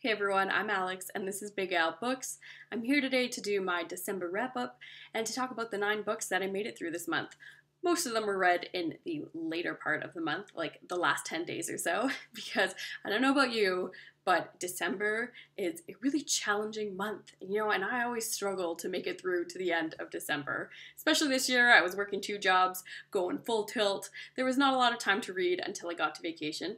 Hey everyone, I'm Alex and this is Big Al Books. I'm here today to do my December wrap-up and to talk about the 9 books that I made it through this month. Most of them were read in the later part of the month, like the last 10 days or so, because I don't know about you, but December is a really challenging month, and I always struggle to make it through to the end of December. Especially this year, I was working 2 jobs, going full tilt. There was not a lot of time to read until I got to vacation,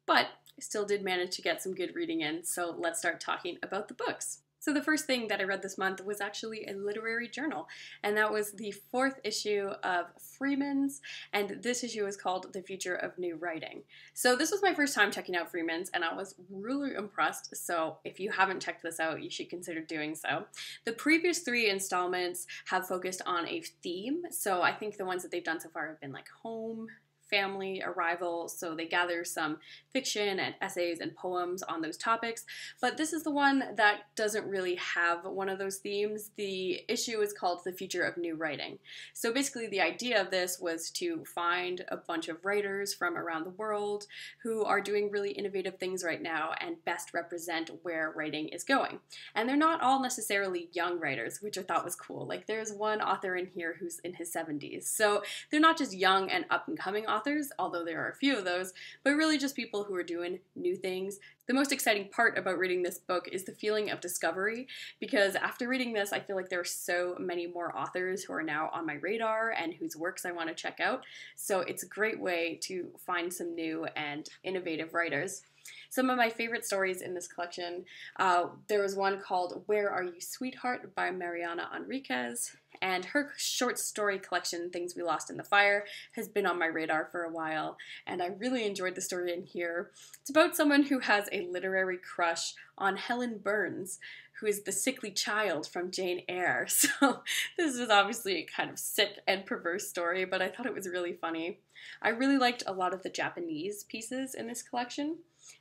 but I still did manage to get some good reading in, so let's start talking about the books. So the first thing that I read this month was actually a literary journal, and that was the 4th issue of Freeman's, and this issue is called The Future of New Writing. So this was my first time checking out Freeman's, and I was really impressed, so if you haven't checked this out, you should consider doing so. The previous 3 installments have focused on a theme, so I think the ones that they've done so far have been like home, family, arrival, so they gather some fiction and essays and poems on those topics, but this is the one that doesn't really have one of those themes. The issue is called The Future of New Writing. So basically the idea of this was to find a bunch of writers from around the world who are doing really innovative things right now and best represent where writing is going. And they're not all necessarily young writers, which I thought was cool. Like there's one author in here who's in his 70s, so they're not just young and up-and-coming authors, although there are a few of those, but really just people who are doing new things. The most exciting part about reading this book is the feeling of discovery, because after reading this, I feel like there are so many more authors who are now on my radar and whose works I want to check out, so it's a great way to find some new and innovative writers. Some of my favorite stories in this collection, there was one called Where Are You, Sweetheart by Mariana Enriquez, and her short story collection, Things We Lost in the Fire, has been on my radar for a while, and I really enjoyed the story in here. It's about someone who has a literary crush on Helen Burns, who is the sickly child from Jane Eyre. So this is obviously a kind of sick and perverse story, but I thought it was really funny. I really liked a lot of the Japanese pieces in this collection.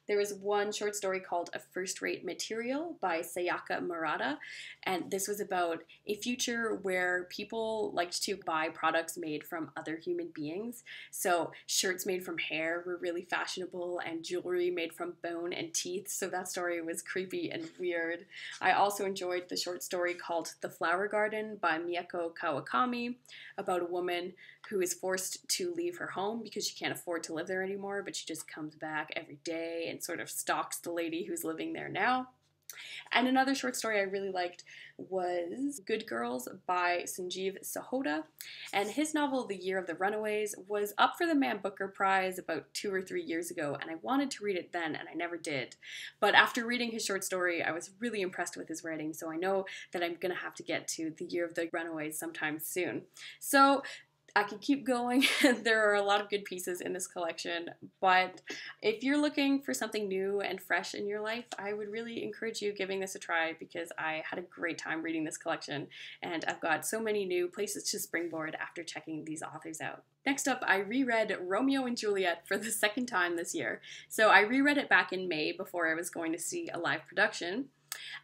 There was one short story called A First-Rate Material by Sayaka Murata, and this was about a future where people liked to buy products made from other human beings. So shirts made from hair were really fashionable and jewelry made from bone and teeth, so that story was creepy and weird. I also enjoyed the short story called The Flower Garden by Miyako Kawakami, about a woman who is forced to leave her home because she can't afford to live there anymore, but she just comes back every day and sort of stalks the lady who's living there now. And another short story I really liked was Good Girls by Sanjeev Sahota, and his novel The Year of the Runaways was up for the Man Booker Prize about 2 or 3 years ago, and I wanted to read it then and I never did. But after reading his short story, I was really impressed with his writing, so I know that I'm gonna have to get to The Year of the Runaways sometime soon. So I could keep going. There are a lot of good pieces in this collection, but if you're looking for something new and fresh in your life, I would really encourage you giving this a try, because I had a great time reading this collection, and I've got so many new places to springboard after checking these authors out. Next up, I reread Romeo and Juliet for the 2nd time this year. So I reread it back in May before I was going to see a live production.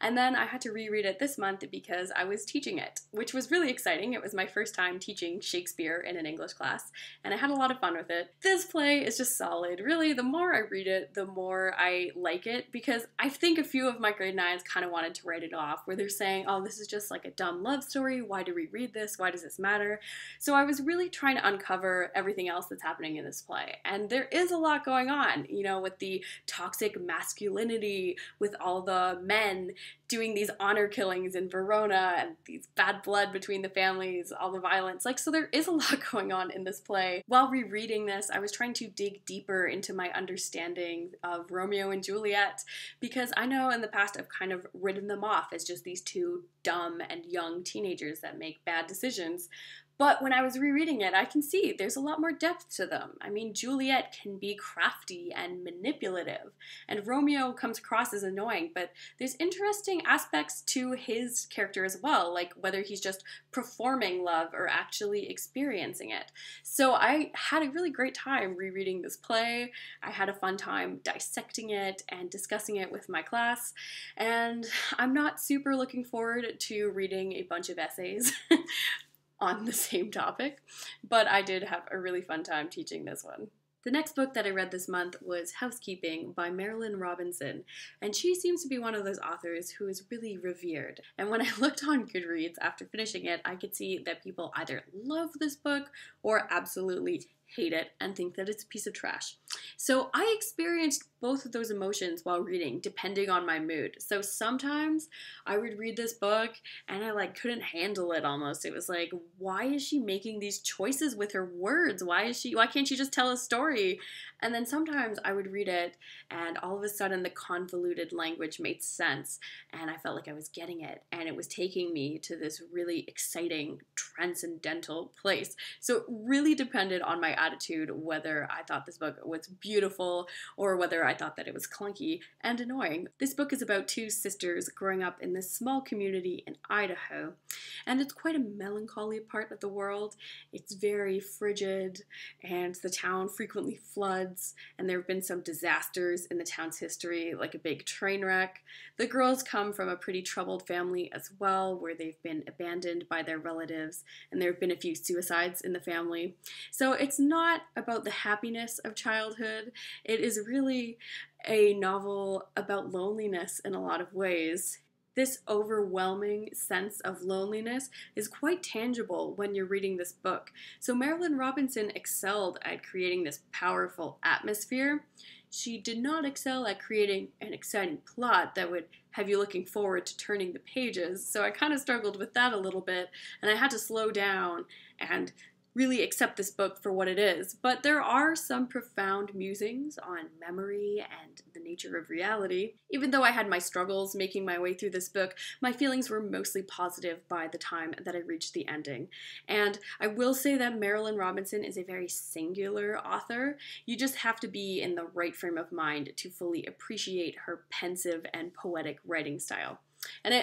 And then I had to reread it this month because I was teaching it, which was really exciting. It was my first time teaching Shakespeare in an English class, and I had a lot of fun with it. This play is just solid. Really, the more I read it, the more I like it, because I think a few of my grade 9s kind of wanted to write it off, where they're saying, oh, this is just like a dumb love story. Why do we read this? Why does this matter? So I was really trying to uncover everything else that's happening in this play. And there is a lot going on, with the toxic masculinity, with all the men doing these honor killings in Verona and these bad blood between the families, all the violence. So there is a lot going on in this play. While rereading this, I was trying to dig deeper into my understanding of Romeo and Juliet, because I know in the past I've kind of written them off as just these 2 dumb and young teenagers that make bad decisions. But when I was rereading it, I can see there's a lot more depth to them. I mean, Juliet can be crafty and manipulative, and Romeo comes across as annoying, but there's interesting aspects to his character as well, like whether he's just performing love or actually experiencing it. So I had a really great time rereading this play. I had a fun time dissecting it and discussing it with my class, and I'm not super looking forward to reading a bunch of essays on the same topic, but I did have a really fun time teaching this one. The next book that I read this month was Housekeeping by Marilynne Robinson, and she seems to be one of those authors who is really revered. And when I looked on Goodreads after finishing it, I could see that people either love this book or absolutely hate it and think that it's a piece of trash. So I experienced both of those emotions while reading, depending on my mood. So sometimes I would read this book and I couldn't handle it almost. It was like, why is she making these choices with her words? Why can't she just tell a story? And then sometimes I would read it and all of a sudden the convoluted language made sense and I felt like I was getting it and it was taking me to this really exciting transcendental place. So it really depended on my attitude whether I thought this book was beautiful or whether I thought that it was clunky and annoying. This book is about two sisters growing up in this small community in Idaho, and it's quite a melancholy part of the world. It's very frigid, and the town frequently floods, and there have been some disasters in the town's history, like a big train wreck. The girls come from a pretty troubled family as well, where they've been abandoned by their relatives, and there have been a few suicides in the family. So it's not about the happiness of childhood. It is really a novel about loneliness in a lot of ways. This overwhelming sense of loneliness is quite tangible when you're reading this book. So Marilynne Robinson excelled at creating this powerful atmosphere. She did not excel at creating an exciting plot that would have you looking forward to turning the pages. So I kind of struggled with that a little bit, and I had to slow down and really accept this book for what it is. But there are some profound musings on memory and the nature of reality. Even though I had my struggles making my way through this book, my feelings were mostly positive by the time that I reached the ending. And I will say that Marilynne Robinson is a very singular author. You just have to be in the right frame of mind to fully appreciate her pensive and poetic writing style. And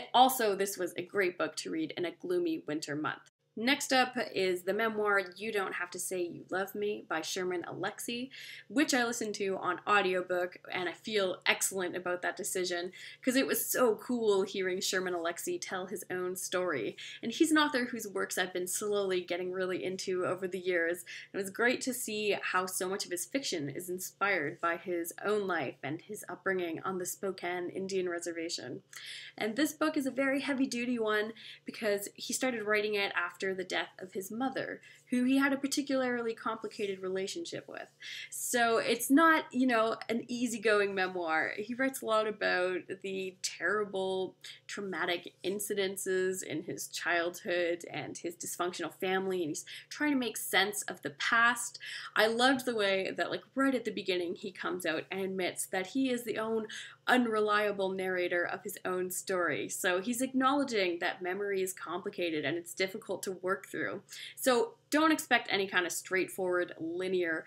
this was a great book to read in a gloomy winter month. Next up is the memoir You Don't Have to Say You Love Me by Sherman Alexie, which I listened to on audiobook, and I feel excellent about that decision because it was so cool hearing Sherman Alexie tell his own story. And he's an author whose works I've been slowly getting really into over the years. It was great to see how so much of his fiction is inspired by his own life and his upbringing on the Spokane Indian Reservation. And this book is a very heavy-duty one because he started writing it after the death of his mother, who he had a particularly complicated relationship with. So it's not, an easygoing memoir. He writes a lot about the terrible, traumatic incidences in his childhood and his dysfunctional family, and he's trying to make sense of the past. I loved the way that, right at the beginning, he comes out and admits that he is the own unreliable narrator of his own story. So he's acknowledging that memory is complicated and it's difficult to work through. So don't expect any kind of straightforward, linear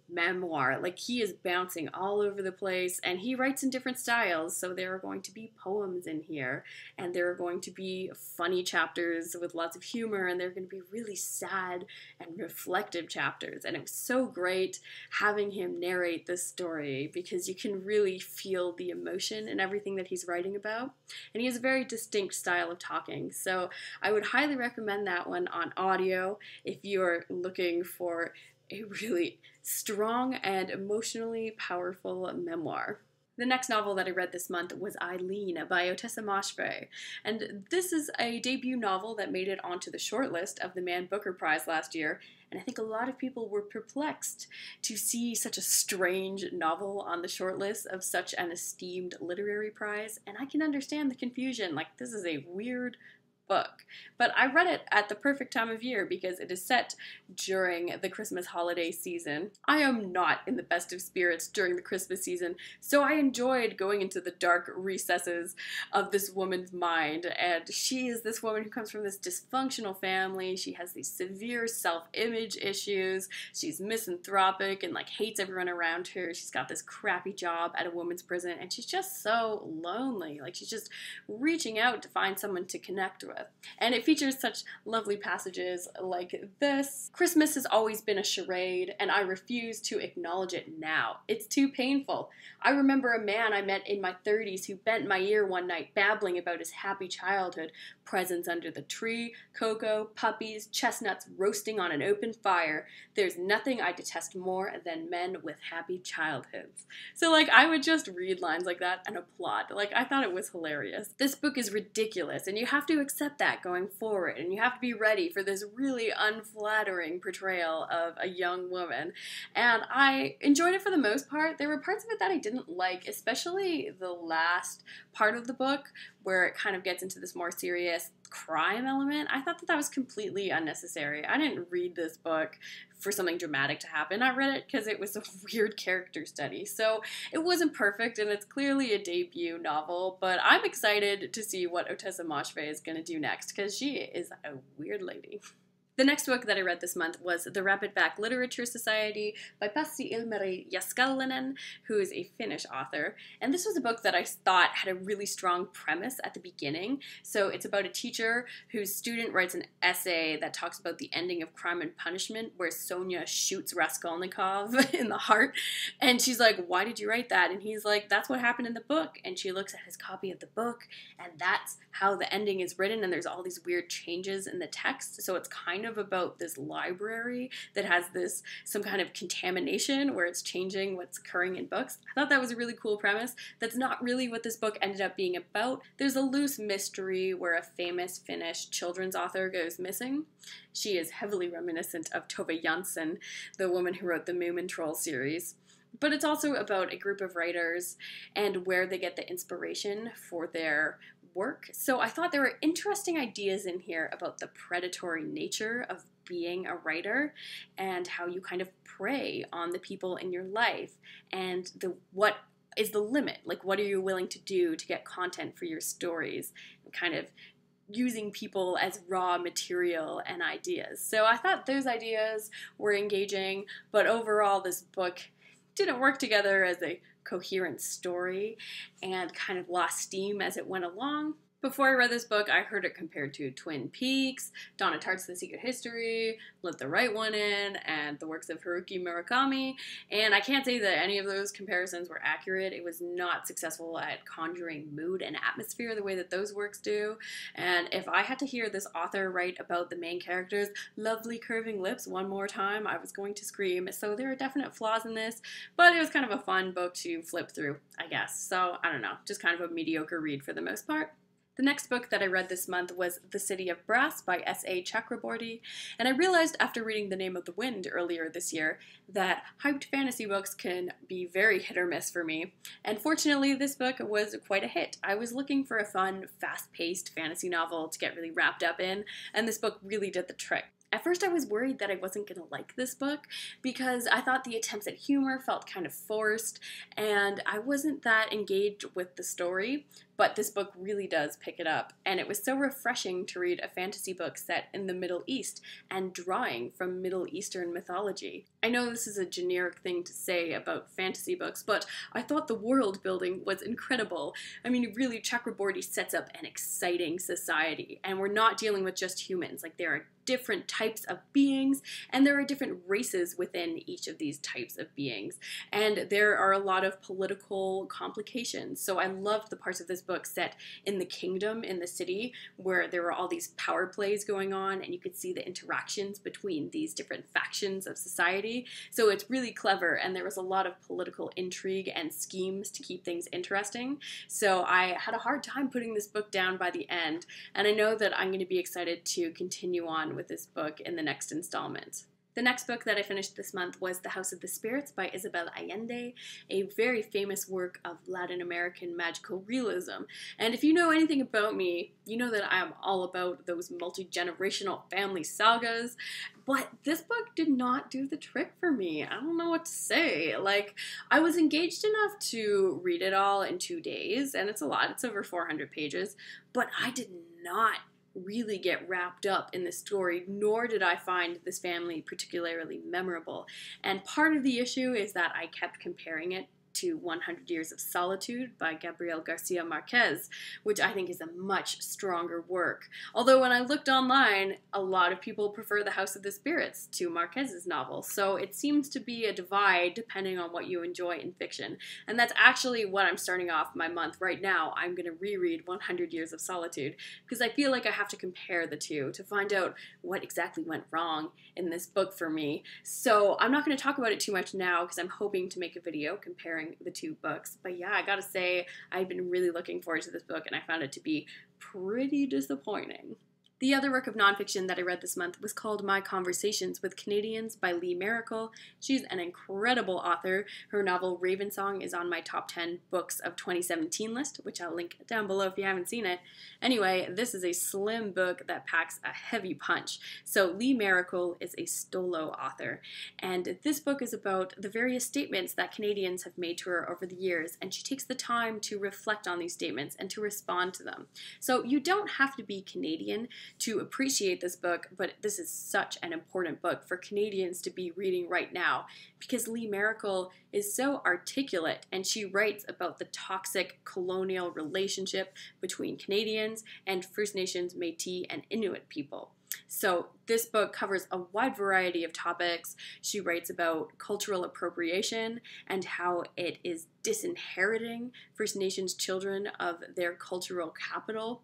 memoir. He is bouncing all over the place, and he writes in different styles. So there are going to be poems in here, and there are going to be funny chapters with lots of humor, and there are going to be really sad and reflective chapters. And it was so great having him narrate this story because you can really feel the emotion in everything that he's writing about. And he has a very distinct style of talking. So I would highly recommend that one on audio if you're looking for a really strong and emotionally powerful memoir. The next novel that I read this month was Eileen by Ottessa Moshfegh, and this is a debut novel that made it onto the shortlist of the Man Booker Prize last year, and I think a lot of people were perplexed to see such a strange novel on the shortlist of such an esteemed literary prize, and I can understand the confusion. This is a weird book. But I read it at the perfect time of year because it is set during the Christmas holiday season. I am not in the best of spirits during the Christmas season, so I enjoyed going into the dark recesses of this woman's mind. And she is this woman who comes from this dysfunctional family. She has these severe self-image issues. She's misanthropic and hates everyone around her. She's got this crappy job at a women's prison, and she's just so lonely. She's just reaching out to find someone to connect with. with. And it features such lovely passages like this. Christmas has always been a charade, and I refuse to acknowledge it now. It's too painful. I remember a man I met in my 30s who bent my ear one night babbling about his happy childhood, presents under the tree, cocoa, puppies, chestnuts roasting on an open fire. There's nothing I detest more than men with happy childhoods. So like, I would just read lines like that and applaud. Like, I thought it was hilarious. This book is ridiculous, and you have to accept that going forward, and you have to be ready for this really unflattering portrayal of a young woman. And I enjoyed it for the most part. There were parts of it that I didn't like, especially the last part of the book where it kind of gets into this more serious crime element. I thought that that was completely unnecessary. I didn't read this book for something dramatic to happen. I read it because it was a weird character study. So it wasn't perfect, and it's clearly a debut novel, but I'm excited to see what Ottessa Moshfegh is going to do next, because she is a weird lady. The next book that I read this month was The Rapid Back Literature Society by Pasi Illmari Jääskelainen, who is a Finnish author. And this was a book that I thought had a really strong premise at the beginning. So it's about a teacher whose student writes an essay that talks about the ending of Crime and Punishment, where Sonia shoots Raskolnikov in the heart. And she's like, "Why did you write that?" And he's like, "That's what happened in the book." And she looks at his copy of the book, and that's how the ending is written, and there's all these weird changes in the text. So it's kind of about this library that has some kind of contamination where it's changing what's occurring in books. I thought that was a really cool premise. That's not really what this book ended up being about. There's a loose mystery where a famous Finnish children's author goes missing. She is heavily reminiscent of Tove Jansson, the woman who wrote the Moomin Troll series. But it's also about a group of writers and where they get the inspiration for their work. So I thought there were interesting ideas in here about the predatory nature of being a writer and how you kind of prey on the people in your life, and what is the limit? Like, what are you willing to do to get content for your stories? And kind of using people as raw material and ideas. So I thought those ideas were engaging, but overall this book didn't work together as a coherent story and kind of lost steam as it went along. Before I read this book, I heard it compared to Twin Peaks, Donna Tartt's The Secret History, Let the Right One In, and the works of Haruki Murakami, and I can't say that any of those comparisons were accurate. It was not successful at conjuring mood and atmosphere the way that those works do, and if I had to hear this author write about the main character's lovely curving lips one more time, I was going to scream. So there are definite flaws in this, but it was kind of a fun book to flip through, I guess. So, I don't know, just kind of a mediocre read for the most part. The next book that I read this month was The City of Brass by S.A. Chakraborty, and I realized after reading The Name of the Wind earlier this year that hyped fantasy books can be very hit or miss for me, and fortunately this book was quite a hit. I was looking for a fun, fast-paced fantasy novel to get really wrapped up in, and this book really did the trick. At first I was worried that I wasn't going to like this book because I thought the attempts at humor felt kind of forced and I wasn't that engaged with the story, but this book really does pick it up, and it was so refreshing to read a fantasy book set in the Middle East and drawing from Middle Eastern mythology. I know this is a generic thing to say about fantasy books, but I thought the world building was incredible. I mean, really, Chakraborty sets up an exciting society, and we're not dealing with just humans. Like, there are different types of beings, and there are different races within each of these types of beings, and there are a lot of political complications. So I loved the parts of this book set in the kingdom, in the city, where there were all these power plays going on, and you could see the interactions between these different factions of society. So it's really clever, and there was a lot of political intrigue and schemes to keep things interesting. So I had a hard time putting this book down by the end, and I know that I'm going to be excited to continue on with this book in the next installment. The next book that I finished this month was The House of the Spirits by Isabelle Allende, a very famous work of Latin American magical realism. And if you know anything about me, you know that I am all about those multi-generational family sagas, but this book did not do the trick for me. I don't know what to say. Like, I was engaged enough to read it all in 2 days, and it's a lot, it's over 400 pages, but I did not really get wrapped up in the story, nor did I find this family particularly memorable. And part of the issue is that I kept comparing it to 100 Years of Solitude by Gabriel Garcia Marquez, which I think is a much stronger work. Although when I looked online, a lot of people prefer The House of the Spirits to Marquez's novel, so it seems to be a divide depending on what you enjoy in fiction. And that's actually what I'm starting off my month right now. I'm going to reread 100 Years of Solitude because I feel like I have to compare the two to find out what exactly went wrong in this book for me. So I'm not going to talk about it too much now because I'm hoping to make a video comparing the two books. But yeah, I gotta say, I've been really looking forward to this book and I found it to be pretty disappointing. The other work of nonfiction that I read this month was called My Conversations with Canadians by Lee Maracle. She's an incredible author. Her novel Ravensong is on my top 10 books of 2017 list, which I'll link down below if you haven't seen it. Anyway, this is a slim book that packs a heavy punch. So Lee Maracle is a Stolo author, and this book is about the various statements that Canadians have made to her over the years, and she takes the time to reflect on these statements and to respond to them. So you don't have to be Canadian to appreciate this book, but this is such an important book for Canadians to be reading right now because Lee Maracle is so articulate and she writes about the toxic colonial relationship between Canadians and First Nations, Métis, and Inuit people. So this book covers a wide variety of topics. She writes about cultural appropriation and how it is disinheriting First Nations children of their cultural capital.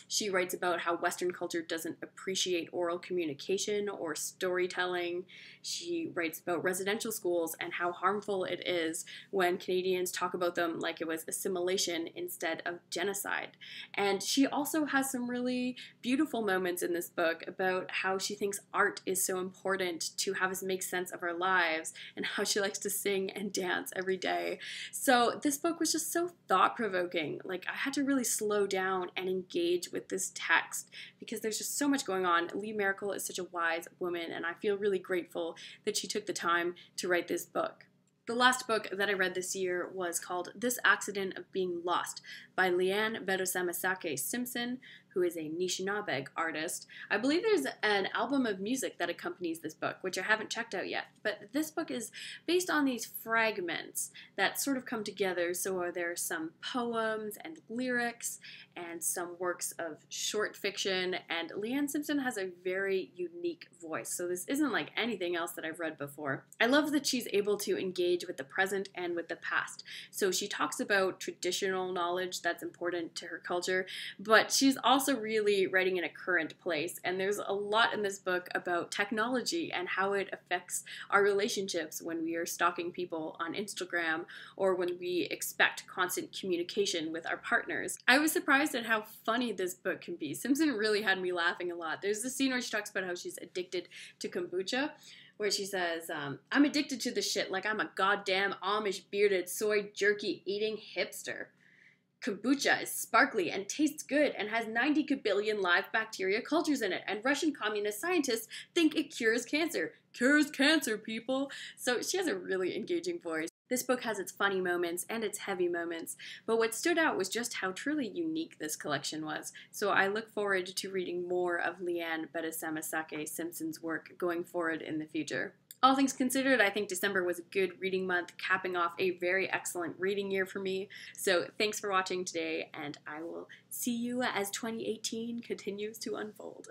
She writes about how Western culture doesn't appreciate oral communication or storytelling. She writes about residential schools and how harmful it is when Canadians talk about them like it was assimilation instead of genocide. And she also has some really beautiful moments in this book about how she thinks art is so important to have us make sense of our lives and how she likes to sing and dance every day. So this book was just so thought-provoking. Like, I had to really slow down and engage with this text because there's just so much going on. Lee Maracle is such a wise woman, and I feel really grateful that she took the time to write this book. The last book that I read this year was called This Accident of Being Lost by Leanne Betasamosake Simpson, who is a Anishinaabe artist. I believe there's an album of music that accompanies this book, which I haven't checked out yet. But this book is based on these fragments that sort of come together. So there are some poems and lyrics and some works of short fiction. And Leanne Simpson has a very unique voice. So this isn't like anything else that I've read before. I love that she's able to engage with the present and with the past. So she talks about traditional knowledge that's important to her culture, but she's also really writing in a current place, and there's a lot in this book about technology and how it affects our relationships when we are stalking people on Instagram or when we expect constant communication with our partners. I was surprised at how funny this book can be. Simpson really had me laughing a lot. There's this scene where she talks about how she's addicted to kombucha, where she says, I'm addicted to this shit like I'm a goddamn Amish bearded soy jerky eating hipster. Kombucha is sparkly and tastes good and has 90 kabillion live bacteria cultures in it, and Russian communist scientists think it cures cancer. Cures cancer, people! So she has a really engaging voice. This book has its funny moments and its heavy moments, but what stood out was just how truly unique this collection was. So I look forward to reading more of Leanne Betasamosake Simpson's work going forward in the future. All things considered, I think December was a good reading month, capping off a very excellent reading year for me. So thanks for watching today, and I will see you as 2018 continues to unfold.